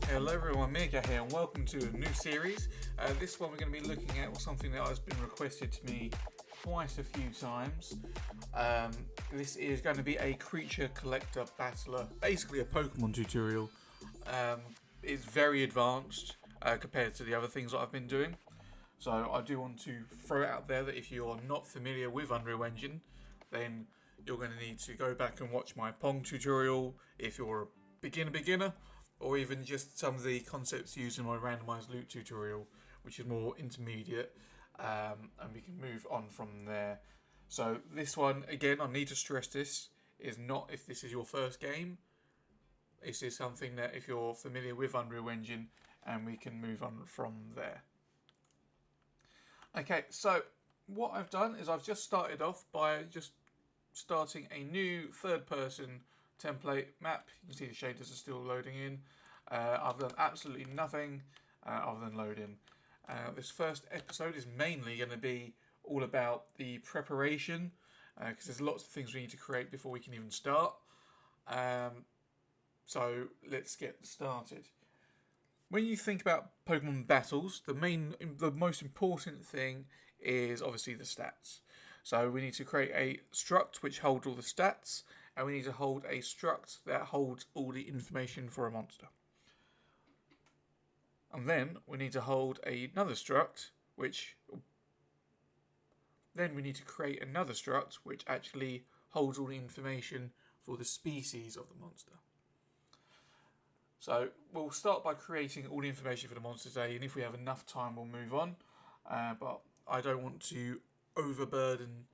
Hello everyone, Mega here and welcome to a new series. This one we're going to be looking at something that has been requested to me quite a few times. This is going to be a creature collector battler, basically a Pokemon tutorial. It's very advanced compared to the other things that I've been doing. So I do want to throw it out there that if you're not familiar with Unreal Engine, then you're going to need to go back and watch my Pong tutorial if you're a beginner, or even just some of the concepts used in my randomized loot tutorial, which is more intermediate, and we can move on from there. So this one, again, I need to stress this, is not if this is your first game. This is something that if you're familiar with Unreal Engine, and we can move on from there. Okay, so what I've done is I've just started off by just starting a new third-person template map. You can see the shaders are still loading in. I've done absolutely nothing other than loading. This first episode is mainly going to be all about the preparation, because there's lots of things we need to create before we can even start. So let's get started. When you think about Pokemon battles, the most important thing is obviously the stats. So we need to create a struct which holds all the stats, and we need to hold a struct that holds all the information for a monster. And then we need to hold another struct, then we need to create another struct which actually holds all the information for the species of the monster. So we'll start by creating all the information for the monster today, and if we have enough time we'll move on. But I don't want to overburden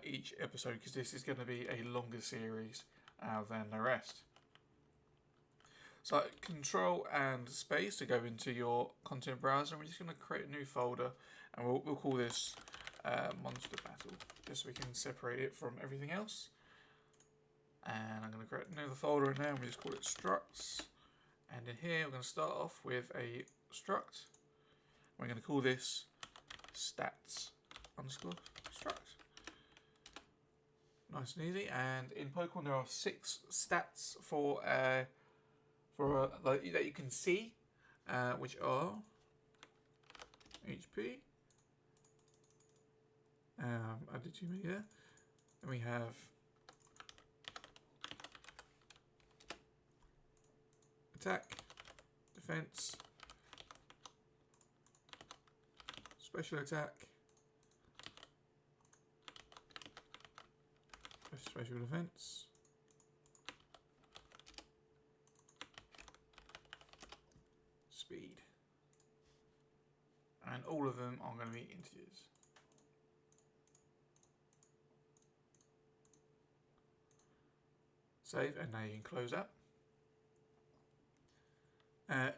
each episode because this is going to be a longer series than the rest. So Control and Space to go into your content browser. We're just going to create a new folder, and we'll call this Monster Battle, just so we can separate it from everything else. And I'm going to create another folder in there, and we just call it Structs. And in here we're going to start off with a struct. We're going to call this Stats _struct. Nice and easy. And in Pokemon there are 6 stats that you can see, which are HP. Added to me there. And we have attack, defense, special attack, special defense, speed, and all of them are going to be integers. Save, and now you can close that.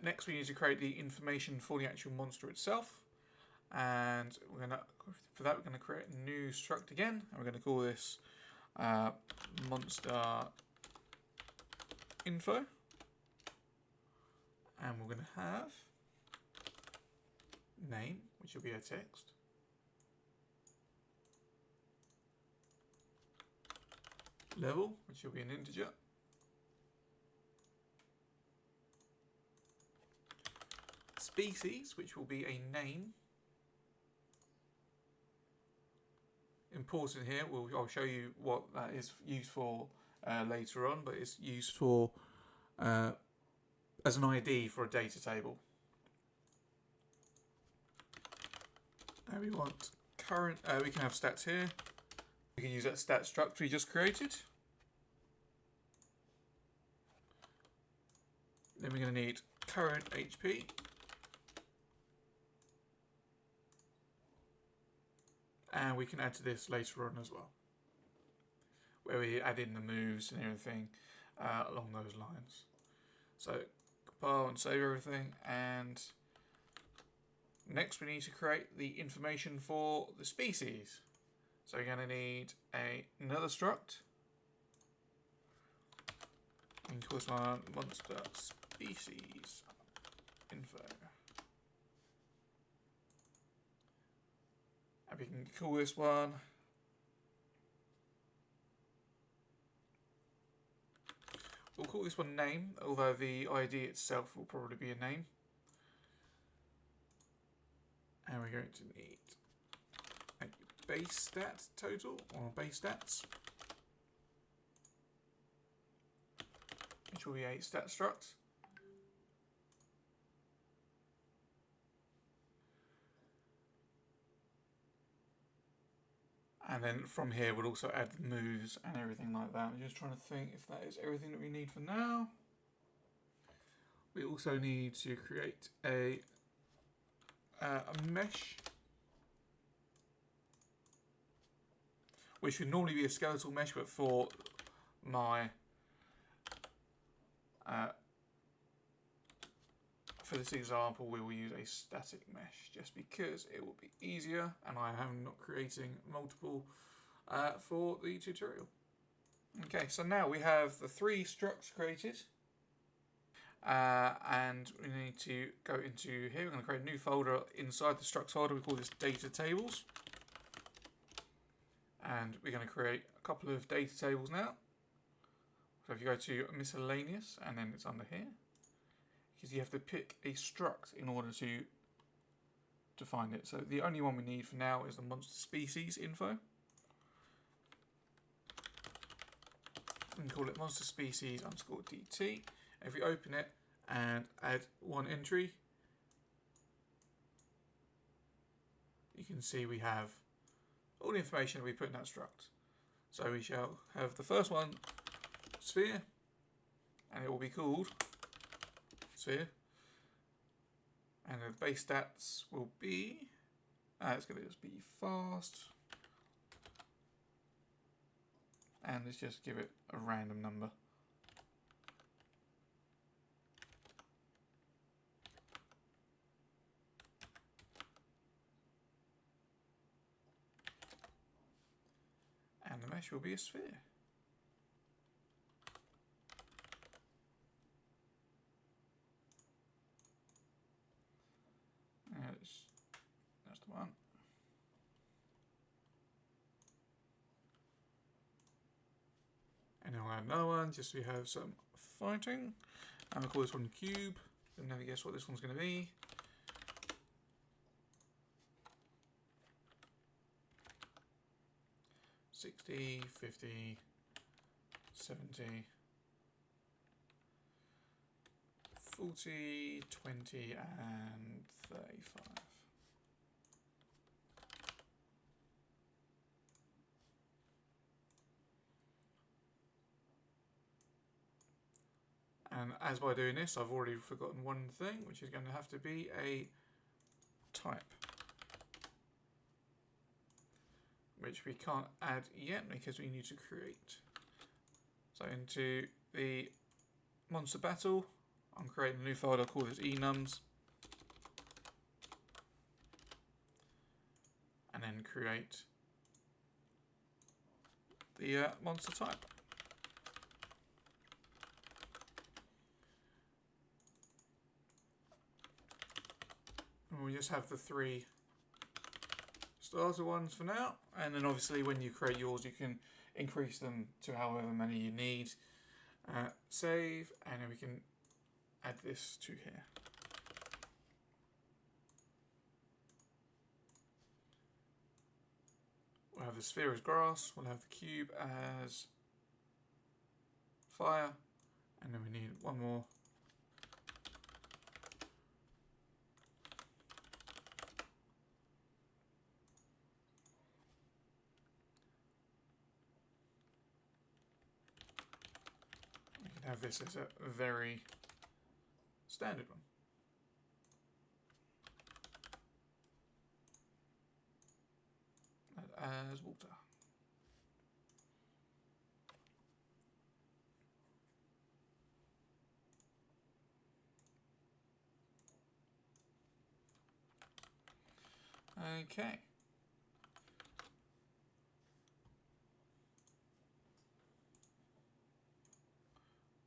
Next we need to create the information for the actual monster itself, and for that we're going to create a new struct again, and we're going to call this monster info, and we're going to have name, which will be a text, level, which will be an integer, species, which will be a name. Important here, I'll show you what that is used for later on, but it's used for as an ID for a data table. Now we want current, we can have stats here. We can use that stat struct we just created. Then we're going to need current HP. And we can add to this later on as well, where we add in the moves and everything along those lines. So compile and save everything, and next we need to create the information for the species. So we're going to need another struct. We can call this one monster species info. And we can call this one We'll call this one name, although the ID itself will probably be a name. And we're going to need a base stat total, or base stats, which will be a stat struct. And then from here we'll also add moves and everything like that. I'm just trying to think if that is everything that we need for now. We also need to create a mesh, which would normally be a skeletal mesh, but for my for this example we will use a static mesh just because it will be easier and I am not creating multiple for the tutorial. Okay, so now we have the 3 structs created. And we need to go into here. We're going to create a new folder inside the structs folder. We call this data tables. And we're going to create a couple of data tables now. So if you go to miscellaneous and then it's under here, because you have to pick a struct in order to find it. So the only one we need for now is the monster species info. We can call it monster species underscore DT. If we open it and add 1 entry, you can see we have all the information that we put in that struct. So we shall have the first one, sphere, and it will be called sphere. And the base stats will be, it's going to just be fast. And let's just give it a random number. And the mesh will be a sphere. That's the one. And then we'll add another one just so we have some fighting. And we'll call this one cube. You'll never guess what this one's going to be. $60, $50, $70, $40, $20, and $35. And as by doing this, I've already forgotten one thing, which is going to have to be a type, which we can't add yet because we need to create. So into the monster battle, I'm creating a new folder called this enums, and then create the monster type. And we just have the 3 starter ones for now, and then obviously when you create yours you can increase them to however many you need. Save, and then we can add this to here. We'll have the sphere as grass, we'll have the cube as fire, and then we need one more. Have this as a very standard one. As water. Okay.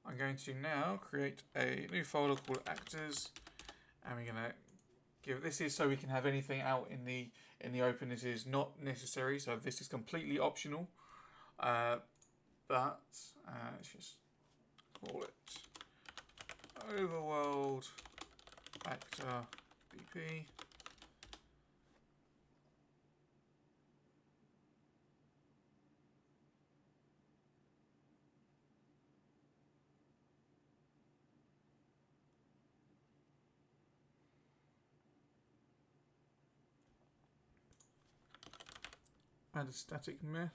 I'm going to now create a new folder called actors, and we're going to give, this is so we can have anything out in the open. This is not necessary, so this is completely optional, but let's just call overworld actor BP. Add a static mesh.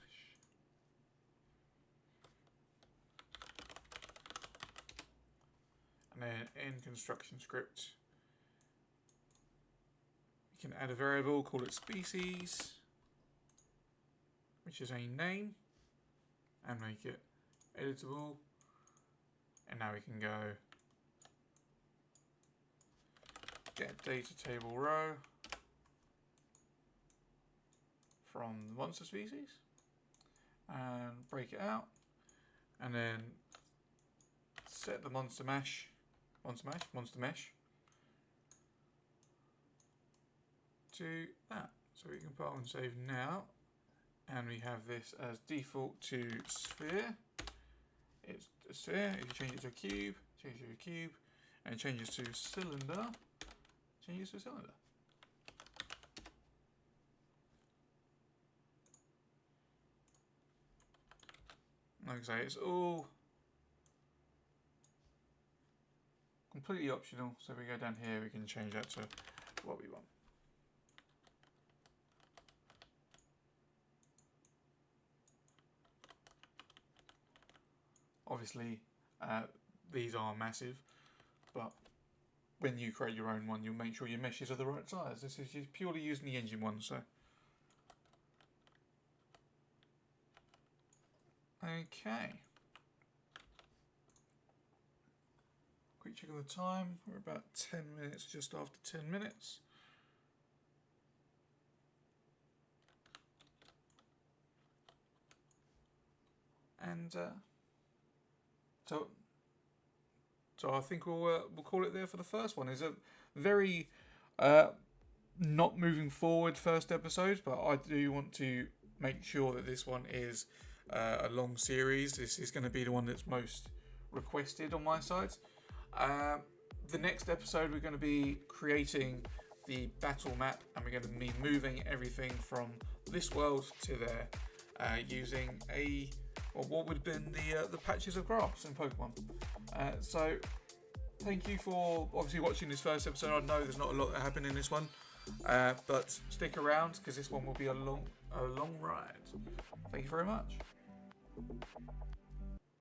And then in construction script, you can add a variable, call it species, which is a name, and make it editable. And now we can go get data table row from the monster species and break it out, and then set the monster mesh to that. So we can put on save now, and we have this as default to sphere. It's a sphere. If you change it to a cube, change it to a cube, and it changes to cylinder, changes to a cylinder. Like I say, it's all completely optional. So if we go down here, we can change that to what we want. Obviously, these are massive, but when you create your own one, you'll make sure your meshes are the right size. This is just purely using the engine one, so. Okay. Quick check of the time. We're about 10 minutes, just after 10 minutes. And so I think we'll call it there for the first one. It's a very not moving forward first episode, but I do want to make sure that this one is a long series. This is going to be the one that's most requested on my side. The next episode we're going to be creating the battle map, and we're going to be moving everything from this world to there using what would have been the patches of grass in Pokemon. So thank you for obviously watching this first episode. I know there's not a lot that happened in this one, but stick around because this one will be a long ride. Thank you very much.